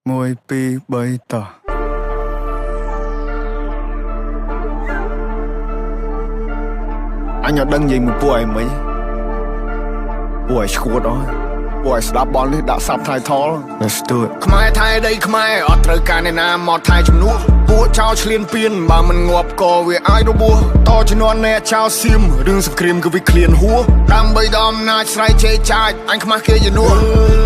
1 2 3តោះអញអត់ដឹងនិយាយមួយពួកឯងមិនពួកឯងឈួតអស់ពួកឯងស្ដាប់បលនេះដាក់ subtitle Let's do it ខ្មែរថៃដីខ្មែរអត់ត្រូវការអ្នកណាមកថៃជំនួសពួកចោលឆ្លៀនពៀនបើមិនងាប់ក៏វាអាចរបួសតជំនាន់អ្នកចោលសៀមរឿងសង្គ្រាមគឺវាឃ្លានហួរដើម្បីដល់អំណាចស្រ័យជេរចាចអញខ្មាស់គេជំនួស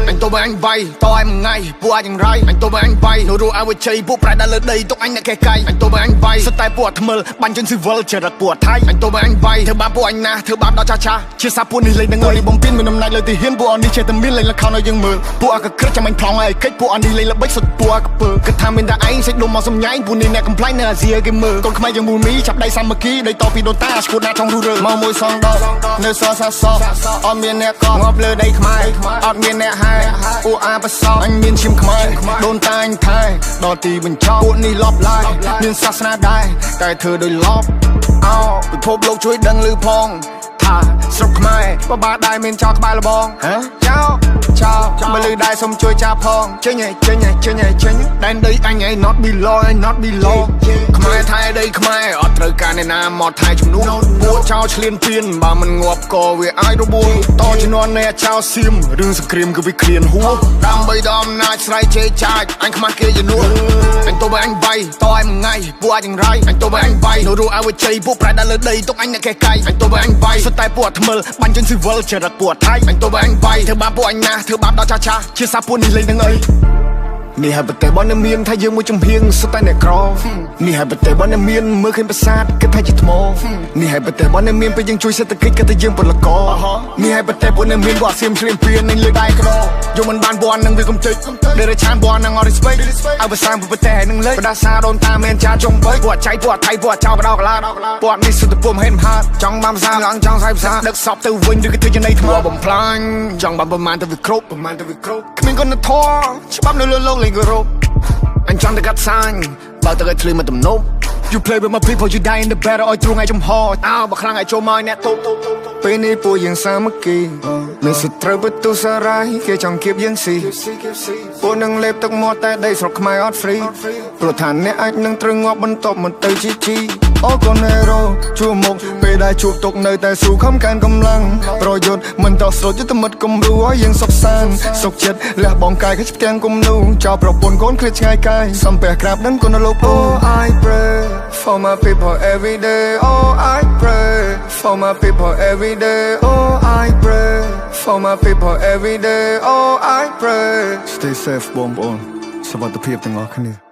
អញទៅអញវាយតឲ្យមួយថ្ងៃពួកអាចយ៉ាងไรអញទៅអញវាយនោះអវជ័យពួកប្រែដល់លើដីទុកអញអ្នកកែកៃអញទៅអញវាយសិតតែពួកថ្មិលបាញ់ជនស៊ីវិលចរិតពួកថៃអញទៅអញវាយធ្វើបាបពួកអញណាធ្វើបាបដល់ចាស់ជាសាពួកនេះលេងនឹងនេះបំពេញមានអំណាចលើទីហ៊ានពួកអននេះចេះតែមានលេងលខោឲ្យយើងមើលពួកអកក្រឹតចាំអញប្លង់ឲ្យកិច្ចពួកអននេះលេងល្បិចសុទ្ធពួកអកពើគិតថាមានតែឯងសេចដុំមកសំញ៉ៃពួកនេះអ្នកកំ នៅអាស៊ីគេមើលកូនខ្មែរយើងមូលមីចាប់ដៃសាមគ្គីដៃតពីដូនតាឈួតណាចង់រស់រើមកមួយសងដល់នៅសសាសអត់មានអ្នកកងាប់លើដីខ្មែរអត់មានអ្នកហែពួកអាបសោអញមានឈាមខ្មែរដូនតាអញថែដល់ទីបញ្ចប់ពួកនេះលប់ឡាយមានសាសនាដែរតែធ្វើដោយលប់អោពិភពលោកជួយដឹងឮផងថាស្រុកខ្មែរបបាដែរមានចោលក្បែរលបងចោលមើលឮដែរសុំជួយចាប់ផងចេញដែនដីអញឯង not below ខ្មែរថៃដីខ្មែរអត់ត្រូវការអ្នកណាមកថៃជំនួសពួកចោលឆ្លៀនពៀនបើមិនងាប់ក៏វាអាចរបួសតជំនាន់អ្នកចោលសៀមរឿងសង្គ្រាមគឺវាឃ្លានហួរដើម្បីដល់អំណាចស្រ័យជេរចាចអញខ្មាស់គេជំនួសអញទៅអញវាយតឲ្យមួយថ្ងៃពួកអាចយ៉ាងไรអញទៅអញវាយនោះអវជ័យពួកប្រែដល់លើដីទុកអញអ្នកកែកៃអញទៅអញវាយសិតតែពួកថ្មិលបាញ់ជនស៊ីវិលចរិតពួកថៃអញទៅអញវាយធ្វើបាបពួកអញណាធ្វើបាបដល់ចាស់ជាសាពួកនេះលេងនឹងអីនេះហើយប្រទេសបនមានថាយើងមួយចំហៀងសុទ្ធតែអ្នកក្រនេះហើយប្រទេសបនមានមើលឃើញប្រាសាទគិតថាជាថ្មនេះហើយប្រទេសបនមានពេលយើងជួយសេដ្ឋកិច្ចគិតថាយើងពលករនេះហើយប្រទេសបនមានវត្តសៀមឆ្លៀនពៀននឹងលើដៃក្រយកមិនបានបននឹងវាកំចិចដែលឆានបននឹងអត់ respect ឲ្យភាសាប្រទេសនឹងលេបដាសាដូនតាមានចាចុងបីពួកចៃពួកថៃពួកចោលបដោកឡាពួកនេះសុទ្ធតែពុំហេតុមហាចង់បានភាសាឡើងចង់សាយភាសាដឹកសពទៅវិញឬក៏ធ្វើចំណៃថ្មបំផ្លាញចង់បានប្រមាណទៅវាគ្រប់គ្មានគុណធម៌ច្បាប់នៅលើលោកអញចង់តែកាត់សាញ់បើទៅឲ្យធ្លីមកទំនប់ You play with my people you die in the battle ឲ្យទ្រូងឲ្យចំហអើបើខ្លាំងឲ្យចូលមកអ្នកទប់ពេលនេះពួកយើងសាមគ្គីមានសត្រូវបន្ទុសារាយគេចង់គៀបយើងស៊ីពួកនឹងលេបទឹកមាត់តែដីស្រុកខ្មែរអត់ free ព្រោះថាអ្នកអាចនឹងត្រូវងាប់បន្ទាប់មកទៅជីអូកូនេរ៉ូជួមុខពេលដែលជួបទុកនៅតែស៊ូខំកានកម្លាំងប្រយុទ្ធមិនតោះស្រូតយុទ្ធមិត្តគំរូឲ្យយើងសុខសាន្តសុខចិត្តលះបងកាយគេផ្ទាំងគំនូចោលប្រពន្ធកូនឃ្លាតឆ្ងាយកាយសំពះក្រាបនឹងគុណលោក Oh I pray for my people every day Oh I pray for my people every day Oh I pray for my people every day Oh I pray Stay safe បងប្អូនសុខភាពទាំងអស់គ្នា